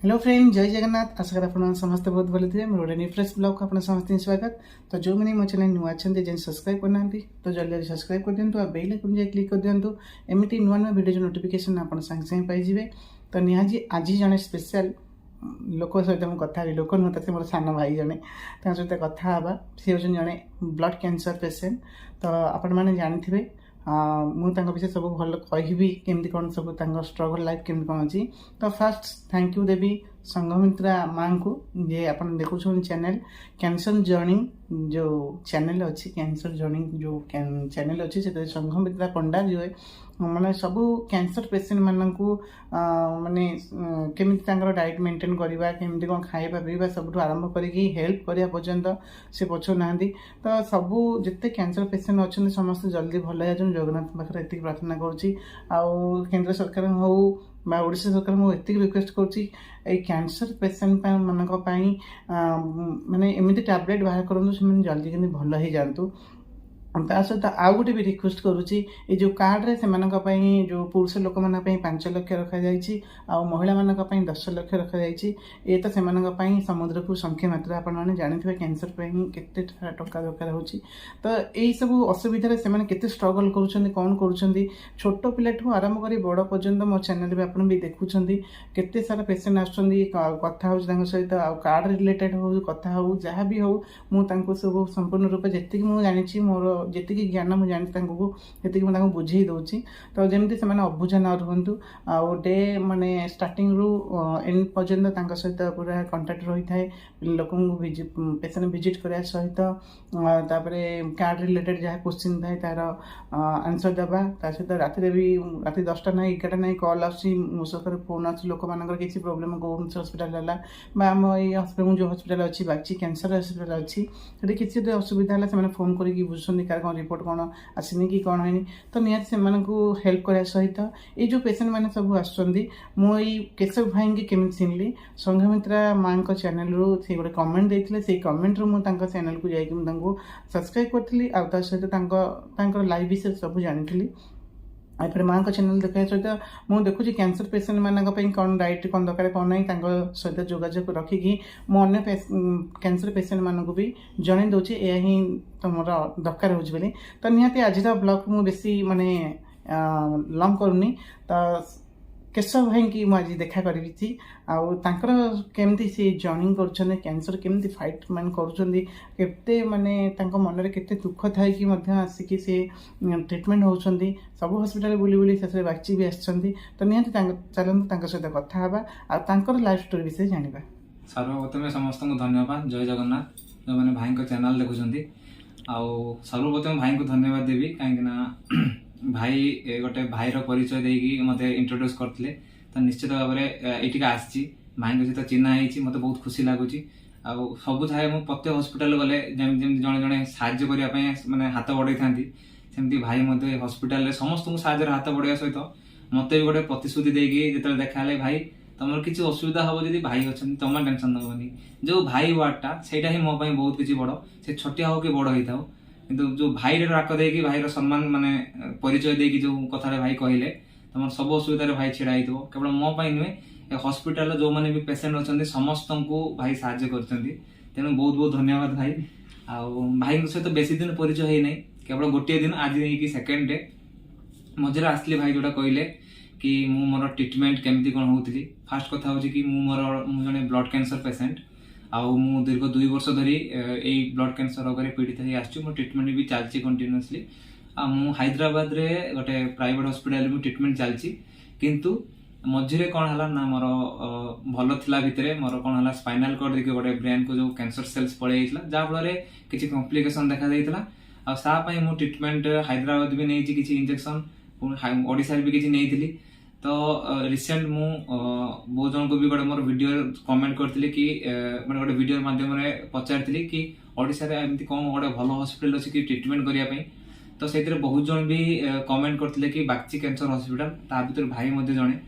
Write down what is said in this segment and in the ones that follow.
Hello friend, जय जगन्नाथ। आशा कर आप समस्ते बहुत भले थे। मोर गोटे फ्रेश ब्लॉग को आप समस्त स्वागत। तो जो मैंने मो चैनल नुआ अच्छा जेन सब्सक्राइब करना तो जल्दी सब्सक्राइब कर दिंतु, बेल आइकन जाए क्लिक कर दिंतु। एमती नुआ नुआ वीडियो नोटिफिकेशन आप सागे सागे पाइबे। तो निहाजी आज जड़े स्पेशल लोक सहित मुझे कथा लोक नुह तो मोर सान भाई जड़े सहित कथा हाँ। सी हूँ जड़े ब्लड कैंसर पेसेंट। तो आपण मैंने जानी मुझे विषय सब भल कहि केमती कौन सब स्ट्रगल लाइफ केमती कौन अच्छी। तो फास्ट थैंक यू देवी संघमित्रा माँ को जे आप देखुन चैनल कैंसर जर्नी जो चैनल अच्छी कैंसर जर्नी जो चैनल अच्छी से संघमित्रा पंडा जो है माने सबू कैंसर पेसेंट मान को माने केमिति डाइट मेंटेन करवा केमिति कौन खाइबा पीवा सब आरंभ करी हेल्प करिया पर्यंत से पछो ना। तो सबू जिते कैंसर पेसेंट अच्छा समस्त जल्दी भल हो जगन्नाथ पाखे एति प्रार्थना करुँची। आउ केंद्र सरकार हो बा ओडिशा सरकार मुझे रिक्वेस्ट करुँची कैंसर पेसेंट मानक माने एमती टैबलेट बाहर करूँ से जल्दी केमती भल हो जातु। ता सहित आउ गोटे भी रिक्वेस्ट करुँची ये जो कार्ड रे से जो पुरुष लोक मान 5 लाख रखा जाइए आ महिला मान 10 लाख रखा जाइए। ये तो से समुद्र को संख्य मात्रा आपने जानते कैंसर केते टंका दरकार हो। तो यही सब असुविधा से केते स्ट्रगल करुँच कौन करुँच छोट पिलाठू आरंभ कर बड़ पर्यंत मो चैनल भी आपन भी देखुं केते सारा पेसेंट आथा हो सहित आ कार्ड रिलेटेड हो कथा हो जहाँ भी हो मुझे सब संपूर्ण रूप जी मुझे जानी मोर जी ज्ञान मुझे जानी मुझे बुझे दूसरी। तो जमी से अबुझा न रुहतु आ डे माने स्टार्टिंग रु एंड पर्यंत सहित पूरा कंटाक्ट रही है लोक पेसेंट विजिट करने सहित तापरे कार्ड रिलेटेड जहाँ क्वेश्चन थाए तार आंसर देवा सहित रात भी रात 10टा ना 11टा ना कल आसकर फोन आस लोक मान किसी प्रोब्लेम कौन हस्पिटाल है आम ये हस्पिटाल जो हस्पिटाल अच्छी बाची कैंसर हस्पिटाल अच्छी से किसी असुविधा है फोन करके बुझुंट कार कौन रिपोर्ट कौन आसनी कि कौन है। तो निहत से हेल्प करने सहित ये जो पेसेंट मैंने सब आई केशव भाई की केमी चिन्हली संघमित्रा माँ को चैनल रू से गोटे कमेंट देते से कमेंट रू मुझे चैनल को जाकि सब्सक्राइब करी सहित लाइव विषय सब जानी। एपटे माँ को चैनल देखा सहित मुझे देखुची कैंसर पेसेंट मानी कौन डाइट कौन दरकार कौन ना सहित जोगाजोग रखिकी मुझे कैंसर पेसेंट मानक भी जन दूसरी यह ही तुम दरकार हो। तो निहाती आज ब्लॉग मुझे बेसी माने लंग करूनी। तो केशव भाई की मुझे देखा करी आउर केमती सी जर्निंग कर कैंसर केमती फाइट मान करते माने मन में केते दुख थाई कि आसिकी से ट्रिटमेंट होती सब हस्पिटाल बुली बुली से बाची भी आसछंती। तो निहाती चलते सहित कथा हाँ आर लाइफ स्टोरी विषय जाना। सर्वप्रथम समस्त को धन्यवाद। जय जगन्नाथ जो मैंने भाई को चैनल देखुं आउ सर्वप्रथम भाई को धन्यवाद देवी कहीं भाई गोटे भाईर परिचय देकी मत इंट्रोड्यूस करते। तो निश्चित भाव में ये आसी भाई सहित चिन्हा होती मत बहुत खुशी लगुच। सब थाए मुझे प्रत्येक हस्पिटाल गले जमी जड़े जड़े साहय करने मैंने हाथ बढ़ई था सेमती भाई मत हस्पिटाल समस्त को साहय हाथ बढ़ाया सहित मत भी गोटे प्रतिश्रुति देकी जो देखा भाई तुम किसी असुविधा हम जी भाई अच्छा तुम टेंशन नबनी जो भाई वार्डटा से मो बहुत किसी बड़ से छोटिया हो कि बड़ होता हो किंतु जो भाई डाक देकी भाईर सम्मान माने परिचय देकी जो कथा भाई कहले तुम सब असुविधा भाई छिड़ा हो केवल मो नुहे हस्पिटाल जो मैंने भी पेसेंट अच्छा समस्त को भाई साहय कर तेणु बहुत बहुत धन्यवाद भाई। भाई सहित बेसी दिन परिचय है नहीं केवल गोटे दिन आज सेकेंड डे मझे आसली भाई जोटा कहले कि मु मोर ट्रिटमेंट केमती कौन होती। फास्ट कथा हो कि जड़े ब्लड कैंसर पेसेंट आउ मु दीर्घ 2 वर्ष धरी यही ब्लड कैंसर रोग पीड़ित हो आसो मो ट्रिटमेंट भी चलती कंटिन्यूअसली मु हैदराबाद रे गोटे प्राइवेट हॉस्पिटल में ट्रिटमेंट चलती किंतु मझे कौन है ना मोर भल थिला भितर मोर कौन है स्पाइनल कॉर्ड देखिए गोटे ब्रेन को जो कैंसर सेल्स पड़े जहाँफल किसी कॉम्प्लिकेशन देखा देता आपाई मु ट्रिटमेंट हैदराबाद भी नहीं किसी इंजेक्शन ओडिशा भी किसी नहीं। तो रिसेंट मु बहुत जन को भी गोटे मोर वीडियो कमेंट करती कि मैंने गोटे वीडियो माध्यम पचारि कि ओडिशा रे एमती कौन गोटे भल हॉस्पिटल अच्छी कि ट्रिटमेंट करने। तो से बहुत जन भी कमेंट करते कि बागची कैंसर हॉस्पिटल ता भीतर भाई मध्य जड़े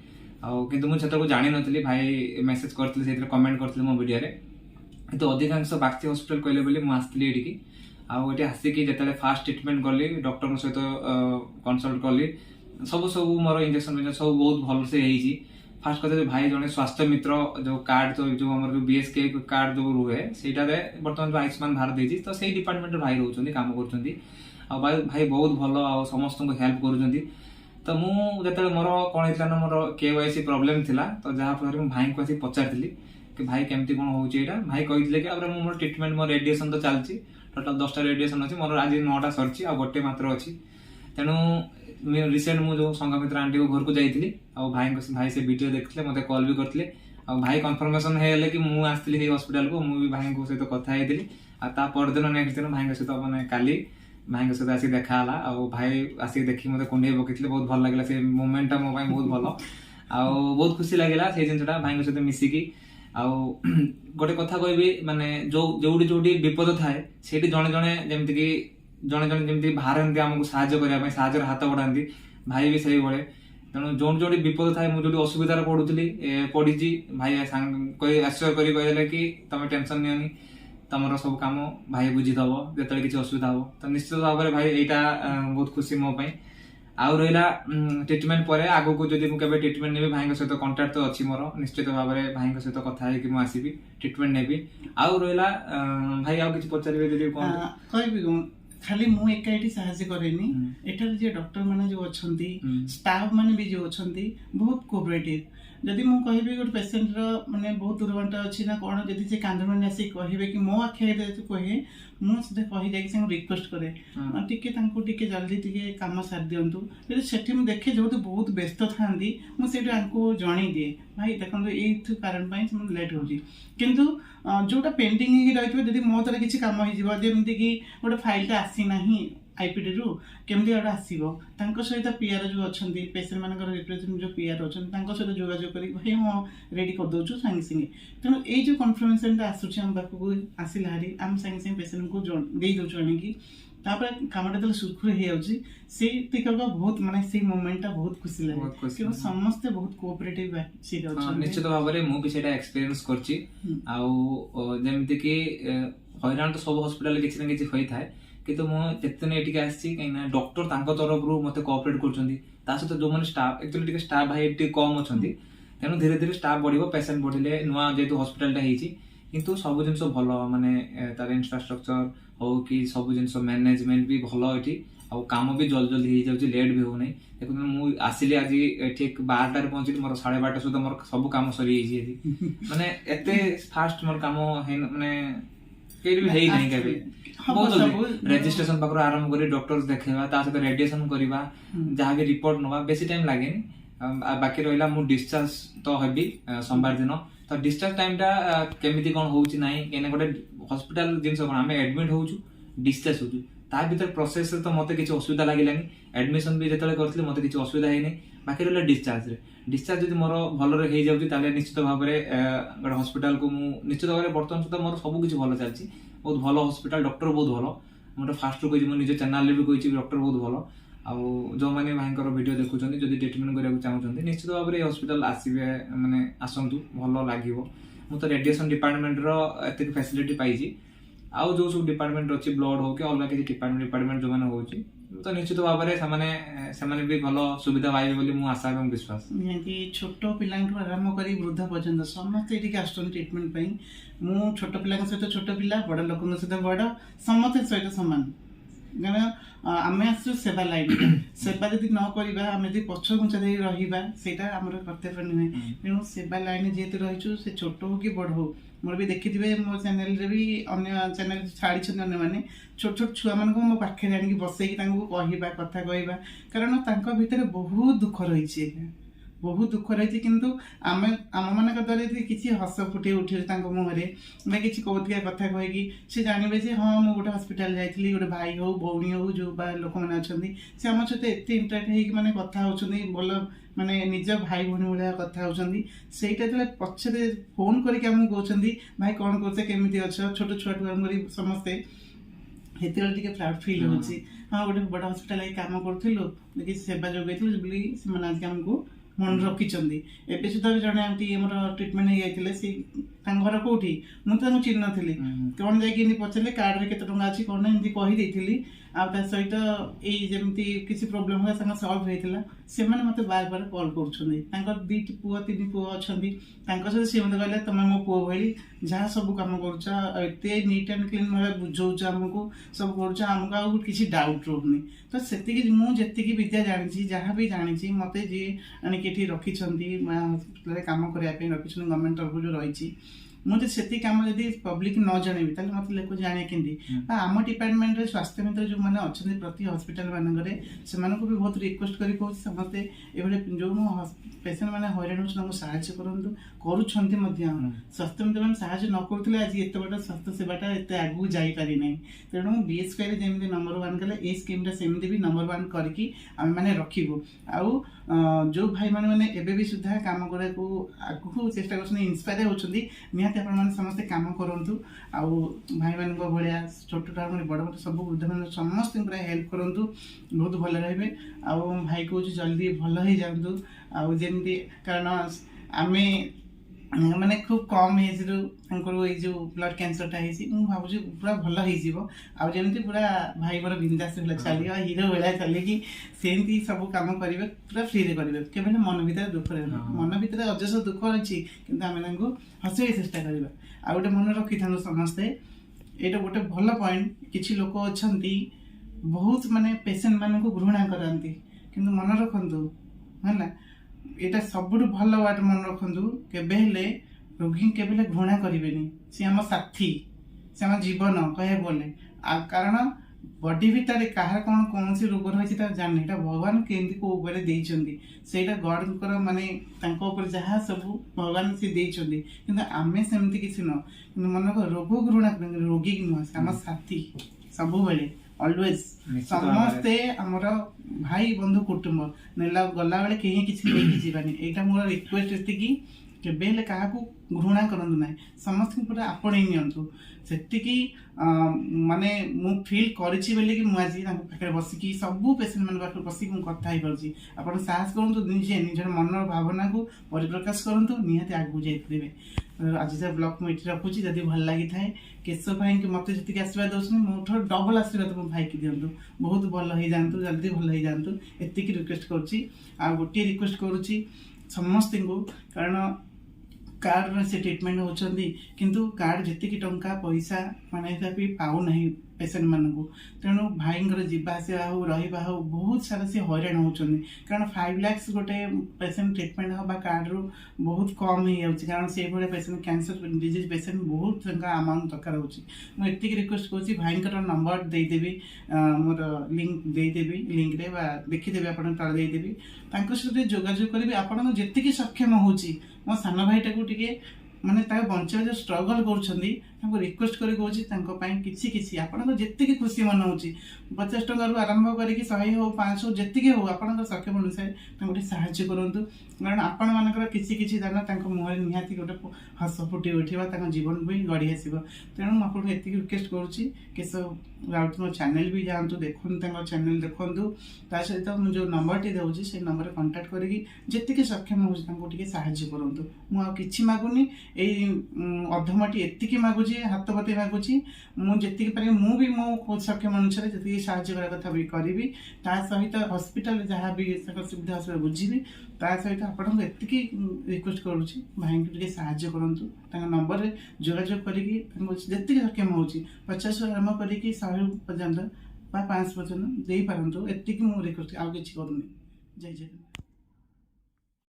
किंतु मुझे को जानी नी भाई मेसेज करते कमेंट करते मो वीडियो तो अधिकांश बागची हॉस्पिटल कहले बोली मुझे आसती ये आठ आसिकी जो फास्ट ट्रिटमेंट कली डॉक्टर सहित कंसल्ट कली सब सब मोर इंजेक्शन सब बहुत भल से फास्ट कथा जो भाई जने स्वास्थ्य मित्र जो कार्ड जो हमर जो बीएसके कार्ड जो रुहे सेटारे वर्तमान जो आयुष्मान भारत देछि तो सेही डिपार्टमेंट भाई रहउछन्ती काम करछन्ती आ भाई बहुत भलो आ समस्त को हेल्प करूछन्ती तो मु जतले मोर कोन हितला न मोर केवाईसी प्रॉब्लम थिला तो जहा पर मु भाई को आसी पचारथिली कि भाई केमती कोन होउछि एटा भाई कहितले कि अब मोर ट्रीटमेंट मोर रेडिएशन तो चलछि टोटल 10टा रेडिएशन अछि मोर आज 9टा सरछि आ गोटे मात्र अछि तेणु रिसेंट मु जो संगमित्र आंटी को घर को जाइथिली आ भाई से वीडियो देखले मते कॉल भी करथिले आ भाई कंफर्मेशन हेले कि मु आस्थिली हे हॉस्पिटल को मु भी भाई को सहित कथा हेतिली आ ता पर दिन नेक्स्ट दिन भाई के सहित माने काली भाई के सहित आसी देखा हला आ भाई आसी देखि मते कोंडे बकिथिले बहुत भल लागला से मोमेंट मो भाई बहुत भलो आ बहुत खुशी लागला से जिनटा भाई के सहित मिसी की आ गोटे कथा कहबी माने जो जोडी विपद थाए सेठी जणे जणे जेमति की जणे जणे जेमति बाहरंती हमको सहायता करिया सहायता हाथ बढ़ाती भाई भी सही भाई तेणु जो विपद थाए मुझे असुविधार पड़ुली पड़ी भाई आश्चर्य कर कहले कि तुम टेंशन नियनि तुम सब कम भाई बुझीदब जो किसी असुविधा हम तो निश्चित भाव में भाई यहाँ बहुत खुशी मो आउ रहा ट्रिटमेंट पर आगो को जब मुझे ट्रिटमेंट नेबी भाई सहित कंटाक्ट तो अच्छी मोर निश्चित भाव में भाई सहित कथा है आसबि ट्रिटमेंट नेबी आउ रहा भाई आउ किसी पचारे कहबी खाली मु एका एटी साहाय्य करेनी एठार जे डॉक्टर माने जो अछंती स्टाफ माने भी जो अछंती बहुत कोऑपरेटिव जदि मु कहबी गोटे पेशेंट रो माने बहुत दूरबांटा अछि ना कोन जदि से कांदर माने आसी कहबे कि मो आखे दे कहे मु से कहि जाय कि रिक्वेस्ट करे टिके तांको टिके जल्दी टिके काम सार दियंतु जदि सेठी मु देखे जो बहुत व्यस्त थांदी मु सेठी आंको जणी दिए भाई देखन एथु कारण पई हम लेट होजी किंतु जोटा पेंडिंग ही रहितबे जदि मो तरे किछि काम होई जिवो जेमति कि गोटे फाइलटा आसी नाही आईपीडी रु केमती गोटे आसो तांको सहित पीआर जो अच्छी पेसेंट मान रिप्रेजेंटेटिव जो पीआर अच्छा सहित जोगाजोग कर भाई हाँ रेडी कर दौचु सांगे सांगे तेणु ये कन्फर्मेशन आसूँ आम पाखक आसला हारी आम सांगे सांगे पेसेंट को दे दौचु आणिकी कामटा जो सुरखुर हो जाती बहुत माने से मोमेंट बहुत खुशी लगे कि समस्ते बहुत कोऑपरेटिव निश्चित भाव में मुझे एक्सपीरियंस करछि जेमति कि हैरान तो सब हॉस्पिटल किसी ना किसी होता है किंतु मुझे ये आसी कहीं डॉक्टर तरफ रू मत कोऑपरेट कर सहित जो मैंने स्टाफ एक्चुअली स्टाफ भाई कम अच्छा तेणु धीरे धीरे स्टाफ बढ़ो पेसेंट बढ़े नुआ जेहतु हॉस्पिटलटा किंतु सब जिन भल माने तार इंफ्रास्ट्रक्चर हो कि सब जिन मैनेजमेंट भी भल ये आउ काम भी जल्दी जल्दी हो जाए लेट भी होना देखो मुझे आसिली आज ठीक 12टार पहुंची मोर 12:30 सुधा मोर सब काम सरी माने एते फास्ट मोर काम माने केरी भी है नहीं केबे बहुत रजिस्ट्रेशन पाखर आरंभ करी डॉक्टर्स देखेबा ता सहित रेडिएशन करबा जहाँ भी रिपोर्ट नवा बेसी टाइम लागेनी बाकी रहिला मु डिस्चार्ज तो हेबी सोमवार दिन तो डिस्चार्ज टाइमटा केमिति कोन होउची नाही केने गोटे हॉस्पिटल जिंस कोन हमें एडमिट होउछु डिस्चार्ज होउछु ता भीतर प्रोसेस तो मते किछ असुविधा लागिलानी एडमिशन भी जेतले करथले मते किछ असुविधा हे नै बाकी रहला डिस्चार्ज जदि मोर भल रे हे जाउची ताले निश्चित भाव रे गोटे हॉस्पिटल को मु निश्चित भाव रे वर्तमान सुधा मोर सब किछ भल चलची बहुत भल हॉस्पिटल डॉक्टर बहुत भल मोर फास्ट कहि मो निज चैनल रे भी कहि डॉक्टर बहुत भल आउ जो माने भाईंकर वीडियो देखुछन्ती जदि ट्रीटमेंट करिया चाहउछन्ती निश्चित भाव रे हॉस्पिटल आसीबे माने आसंतु भल लागिवो मु तो रेडिएशन डिपार्टमेंट रो एते फैसिलिटी पाइछि आउ जो सब डिपार्टमेंट अछि ब्लड हो के अलग किसी डिपार्टमेंट जो माने होछि तो निश्चित भाव में से भी भल सुविधा पाइबे बोली मु आशा एवं विश्वास निहांती छोट पिलांठु आरंभ करी वृद्ध पर्यंत समस्त एटिके आसुछन ट्रीटमेंट पई मु छोट पिलांक सहित छोट पिला बड़ लोकन सहित बड़ समस्त सहित समान आम आसु सेवा लाइन सेवा जदि न करवा आम यदि पछ घुंचा दे रहा सेटा आमर कर्तव्य नुहे तेणु सेवा लाइन जेहेतु रहीचु से छोट हो कि बड़ हो मोर भी देखिथिबे मो चैनल रे भी अन्य चैनल छाड़ी अन्य माने छोट छोट छुआ मान को मो पाखे आनिक बसैकी कहवा कथा कहवा कारण तांको भितर बहुत दुख रही बहुत दुख रही किंतु आम मान द्वारा किसी हस फुटे उठे मुहरे कि कौतिका कथा कहीकि सी जानवे जे हाँ मुझे गोटे हस्पिटाल जाइली गोटे भाई हो भौणी हो जो लोक मैंने अच्छा से आम सहित एत इंटराक्ट होने कथा होती भल माने निज भाई भौणी भाया कथा होती सेटा जो पछरे फोन करके कहते भाई कौन करते केमी अच्छा छोट छुआ समस्ते हेतु टे प्राउड फिल हो हाँ गोटे बड़ हस्पिटाल कम करूँ सेवा जोगेलु आज आमको मन रखी एवं सुधा भी जड़े आंटी आम ट्रिटमेंट हो जाते ତାଙ୍କ ଘର କୋଉଠି ମୁଁ ତ ତାଙ୍କୁ ଚିହ୍ନି ନଥିଲି କଣ ଯାଇକି ଏମିତି ପଚାରିଲେ କାର୍ଡରେ କେତେ ଟଙ୍କା ଅଛି କଣ ଏମିତି କହିଦେଇଥିଲି ଆଉ ତା ସହିତ ଏଇ ଯେମିତି କିଛି ପ୍ରୋବ୍ଲେମ ହେଲା ତାଙ୍କ ସଲ୍ଭ ହେଇଥିଲା ସେମାନେ ମତେ ବାର ବାର କଲ୍ କରୁଛନ୍ତି ତାଙ୍କର 2ଟି ପୁଅ 3 ପୁଅ ଅଛନ୍ତି ତାଙ୍କ ସହିତ ସିଏ ମତେ କହିଲେ ତମେ ମୋ ପୁଅ ଭଳି ଯାହା ସବୁ କାମ କରୁଛ ଏତେ ନିଟ୍ ଆଣ୍ଡ କ୍ଲିନ୍ ଭାବେ ବୁଝଉଛ ଆମକୁ ସବୁ କରୁଛ ଆମକୁ ଆଉ କିଛି ଡାଉଟ୍ ରହୁନି ତ ସେତିକି ମୁଁ ଯେତିକି ବିଦ୍ୟା ଜାଣିଛି ଯାହା ବି ଜାଣିଛି ମତେ ଯିଏ ଆଣିକି ଏଠି ରଖିଛନ୍ତି ହସ୍ପିଟାଲରେ କାମ କରିବା ପାଇଁ ରଖିଛନ୍ତି ଗଭର୍ଣ୍ଣମେଣ୍ଟ ତରଫରୁ ଯୋଉ ରହିଛି ମୁଁ ଯଦି ସେତିକି କାମ ଯଦି ପବ୍ଲିକ ନ ଜଣେଇବି ତାହେଲେ ମତେ ଲୋକ ଜାଣେ କେମିତି ଆମ ଡିପାର୍ଟମେଣ୍ଟରେ ସ୍ୱାସ୍ଥ୍ୟ ମିତ୍ର ଯୋଉମାନେ ଅଛନ୍ତି ପ୍ରତି ହସ୍ପିଟାଲ ମାନଙ୍କରେ ସେମାନଙ୍କୁ ବି ବହୁତ ରିକ୍ୱେଷ୍ଟ କରି କହୁଛି ସମସ୍ତେ ଏଭଳି ଯୋଉ ପେସେଣ୍ଟ ମାନେ ହଇରାଣ ହଉଛନ୍ତି ତାଙ୍କୁ ସାହାଯ୍ୟ କରନ୍ତୁ କରୁଛନ୍ତି ମଧ୍ୟ ସ୍ୱାସ୍ଥ୍ୟ ମିତ୍ର ମାନେ ସାହାଯ୍ୟ ନ କରୁଥିଲେ ଆଜି ଏତେ ବଡ଼ ସ୍ୱାସ୍ଥ୍ୟ ସେବାଟା ଏତେ ଆଗକୁ ଯାଇପାରି ନାହିଁ ତେଣୁ BSKରେ ଯେମିତି ନମ୍ବର 1 କଲେ ଏଇ ସ୍କିମ୍ଟା ସେମିତି ବି ନମ୍ବର 1 କରିକି ଆମେ ମାନେ ରଖିବୁ ଆଉ ଯୋଉ ଭାଇମାନେ ମାନେ ଏବେ ବି ସୁଦ୍ଧା କାମ କରିବାକୁ ଆଗକୁ ଚେଷ୍ଟା କରୁଛନ୍ତି ଇନ୍ସପାୟାର ହେଉଛନ୍ତି ନିହାତି ଆପଣମାନେ ସମସ୍ତେ କାମ କରନ୍ତୁ ଆଉ ଭାଇମାନଙ୍କ ଭଳିଆ ଛୋଟଠୁ ଆରମ୍ଭ ବଡ଼ ବଡ଼ ସବୁ ବୃଦ୍ଧମାନେ ସମସ୍ତଙ୍କୁ ପୁରା ହେଲ୍ପ କରନ୍ତୁ ବହୁତ ଭଲ ରହିବେ ଆଉ ଭାଇ କହୁଛି ଜଲ୍ଦି ଭଲ ହେଇଯାଆନ୍ତୁ ଆଉ ଯେମିତି କାରଣ ଆମେ ମାନେ ଖୁବ କମ୍ ଏଜ୍ରୁ ତାଙ୍କର ଏଇ ଯୋଉ ବ୍ଲଡ୍ କ୍ୟାନ୍ସରଟା ହେଇଛି ମୁଁ ଭାବୁଛି ପୁରା ଭଲ ହେଇଯିବ ଆଉ ଯେମିତି ପୁରା ଭାଇ ମୋର ବିନ୍ଦାସ ଭଳିଆ ଚାଲିବ ହିରୋ ଭଳିଆ ଚାଲିକି ସେମିତି ସବୁ କାମ କରିବେ ପୁରା ଫ୍ରିରେ କରିବେ କେବେ ମନ ଭିତରେ ଦୁଃଖ ରହିବ ମନ ଭିତରେ ଅଜସ୍ର ଦୁଃଖ ଅଛି କିନ୍ତୁ ଆମେ ତାଙ୍କୁ ହସେଇବାକୁ ଚେଷ୍ଟା କରିବା ଆଉ ଗୋଟେ ମନେ ରଖିଥାନ୍ତୁ ସମସ୍ତେ ଏଇଟା ଗୋଟେ ଭଲ ପଏଣ୍ଟ କିଛି ଲୋକ ଅଛନ୍ତି ବହୁତ ମାନେ ପେସେଣ୍ଟ ମାନଙ୍କୁ ଘୃଣା କରନ୍ତି କିନ୍ତୁ ମନେ ରଖନ୍ତୁ ହେଲା ଏଇଟା ସବୁଠୁ ଭଲ ୱାର୍ଡ ମନେ ରଖନ୍ତୁ କେବେ ହେଲେ ରୋଗୀ କେବେ ହେଲେ ଘୃଣା କରିବେନି ସେ ଆମ ସାଥୀ ସେ ଆମ ଜୀବନ କହିବାକୁ ଗଲେ ଆଉ କାରଣ ବଡି ଭିତରେ କାହାର କଣ କୌଣସି ରୋଗ ରହିଛି ତା ଜାଣିନି ଏଇଟା ଭଗବାନ କେମିତି କୋଉ ଉପରେ ଦେଇଛନ୍ତି ସେଇଟା ଗଡଙ୍କର ମାନେ ତାଙ୍କ ଉପରେ ଯାହା ସବୁ ଭଗବାନ ସେ ଦେଇଛନ୍ତି କିନ୍ତୁ ଆମେ ସେମିତି କିଛି ନୁହଁ କିନ୍ତୁ ମନେକର ରୋଗ ଘୃଣା ରୋଗୀ ନୁହଁ ସେ ଆମ ସାଥୀ ସବୁବେଳେ ଅଲୱେଜ ସମସ୍ତେ ଆମର ଭାଇ ବନ୍ଧୁ କୁଟୁମ୍ବ ନେଲା ଗଲାବେଳେ କେହି କିଛି ନେଇକି ଯିବାନି ଏଇଟା ମୋର ରିକ୍ୱେଷ୍ଟ ଏତିକି କେବେ ହେଲେ କାହାକୁ ଘୃଣା କରନ୍ତୁ ନାହିଁ ସମସ୍ତଙ୍କୁ ପୁରା ଆପଣେଇ ନିଅନ୍ତୁ ସେତିକି ମାନେ ମୁଁ ଫିଲ୍ କରିଛି ବୋଲିକି ମୁଁ ଆଜି ତାଙ୍କ ପାଖରେ ବସିକି ସବୁ ପେସେଣ୍ଟ ମାନଙ୍କ ପାଖରେ ବସିକି ମୁଁ କଥା ହେଇପାରୁଛି ଆପଣ ସାହସ କରନ୍ତୁ ନିଜେ ନିଜର ମନର ଭାବନାକୁ ପରିପ୍ରକାଶ କରନ୍ତୁ ନିହାତି ଆଗକୁ ଯାଇପାରିବେ ଆଜି ଯା ବ୍ଲଗ ମୁଁ ଏଠି ରଖୁଛି ଯଦି ଭଲ ଲାଗିଥାଏ କେଶବ ଭାଇକି ମତେ ଯେତିକି ଆଶୀର୍ବାଦ ଦଉଛନ୍ତି ମୋଠୁ ଡବଲ ଆଶୀର୍ବାଦ ମୋ ଭାଇକି ଦିଅନ୍ତୁ ବହୁତ ଭଲ ହେଇଯାଆନ୍ତୁ ଜଲ୍ଦି ଭଲ ହେଇଯାଆନ୍ତୁ ଏତିକି ରିକ୍ୱେଷ୍ଟ କରୁଛି ଆଉ ଗୋଟିଏ ରିକ୍ୱେଷ୍ଟ କରୁଛି ସମସ୍ତଙ୍କୁ କାରଣ କାର୍ଡରେ ସେ ଟ୍ରିଟମେଣ୍ଟ ହେଉଛନ୍ତି କିନ୍ତୁ କାର୍ଡ ଯେତିକି ଟଙ୍କା ପଇସା ମାନେ ବି ପାଉନାହିଁ ପେସେଣ୍ଟ ମାନଙ୍କୁ ତେଣୁ ଭାଇଙ୍କର ଯିବା ଆସିବା ହଉ ରହିବା ହଉ ବହୁତ ସାରା ସେ ହଇରାଣ ହେଉଛନ୍ତି କାରଣ 5 lakhs ଗୋଟେ ପେସେଣ୍ଟ ଟ୍ରିଟମେଣ୍ଟ ହେବା କାର୍ଡରୁ ବହୁତ କମ୍ ହେଇଯାଉଛି କାରଣ ସେଇଭଳିଆ ପେସେଣ୍ଟ କ୍ୟାନ୍ସର ଡିଜିଜ୍ ପେସେଣ୍ଟ ବହୁତ ଟଙ୍କା ଆମାଉଣ୍ଟ ଦରକାର ହେଉଛି ମୁଁ ଏତିକି ରିକ୍ୱେଷ୍ଟ କରୁଛି ଭାଇଙ୍କର ନମ୍ବର ଦେଇଦେବି ମୋର ଲିଙ୍କ ଦେଇଦେବି ଲିଙ୍କରେ ବା ଦେଖିଦେବି ଆପଣ ତଳେ ଦେଇଦେବି ତାଙ୍କ ସହିତ ଯୋଗାଯୋଗ କରିବି ଆପଣଙ୍କ ଯେତିକି ସକ୍ଷମ ହେଉଛି ମୋ ସାନ ଭାଇଟାକୁ ଟିକେ ମାନେ ତାକୁ ବଞ୍ଚାଇବା ଯୋଉ ଷ୍ଟ୍ରଗଲ କରୁଛନ୍ତି ତାଙ୍କୁ ରିକ୍ୱେଷ୍ଟ କରି କହୁଛି ତାଙ୍କ ପାଇଁ କିଛି କିଛି ଆପଣଙ୍କ ଯେତିକି ଖୁସି ମନେ ହେଉଛି 50 ଟଙ୍କାରୁ ଆରମ୍ଭ କରିକି 100 ହଉ 500 ହଉ ଯେତିକି ହଉ ଆପଣଙ୍କ ସକ୍ଷମ ଅନୁସାରେ ତାଙ୍କୁ ଟିକେ ସାହାଯ୍ୟ କରନ୍ତୁ କାରଣ ଆପଣମାନଙ୍କର କିଛି କିଛି ଦାନ ତାଙ୍କ ମୁହଁରେ ନିହାତି ଗୋଟେ ହସ ଫୁଟି ଉଠିବ ତାଙ୍କ ଜୀବନ ବି ଗଢ଼ି ଆସିବ ତେଣୁ ମୁଁ ଆପଣଙ୍କୁ ଏତିକି ରିକ୍ୱେଷ୍ଟ କରୁଛି କେଶବ ରାଉତଙ୍କ ଚ୍ୟାନେଲ ବି ଯାଆନ୍ତୁ ଦେଖନ୍ତୁ ତାଙ୍କ ଚ୍ୟାନେଲ ଦେଖନ୍ତୁ ତା ସହିତ ମୁଁ ଯେଉଁ ନମ୍ବରଟି ଦେଉଛି ସେଇ ନମ୍ବରରେ କଣ୍ଟାକ୍ଟ କରିକି ଯେତିକି ସକ୍ଷମ ହେଉଛି ତାଙ୍କୁ ଟିକେ ସାହାଯ୍ୟ କରନ୍ତୁ ମୁଁ ଆଉ କିଛି ମାଗୁନି ଏଇ ଅଧମଟି ଏତିକି ମାଗୁଛି ହାତ ପତେଇ ମାଗୁଛି ମୁଁ ଯେତିକି ପାରିବି ମୁଁ ବି ମୋ ସକ୍ଷମ ଅନୁସାରେ ଯେତିକି ସାହାଯ୍ୟ କରିବା କଥା ବି କରିବି ତା ସହିତ ହସ୍ପିଟାଲରେ ଯାହା ବି ତାଙ୍କ ସୁବିଧା ଅସୁବିଧା ବୁଝିବି ତା ସହିତ ଆପଣଙ୍କୁ ଏତିକି ରିକ୍ୱେଷ୍ଟ କରୁଛି ଭାଇଙ୍କୁ ଟିକେ ସାହାଯ୍ୟ କରନ୍ତୁ ତାଙ୍କ ନମ୍ବରରେ ଯୋଗାଯୋଗ କରିକି ତାଙ୍କୁ ଯେତିକି ସକ୍ଷମ ହେଉଛି 50 ଆରମ୍ଭ କରିକି 100 ପର୍ଯ୍ୟନ୍ତ ବା 500 ପର୍ଯ୍ୟନ୍ତ ଦେଇପାରନ୍ତୁ ଏତିକି ମୁଁ ରିକ୍ୱେଷ୍ଟ ଆଉ କିଛି କରୁନି ଜୟ ଜଗନ୍ନାଥ।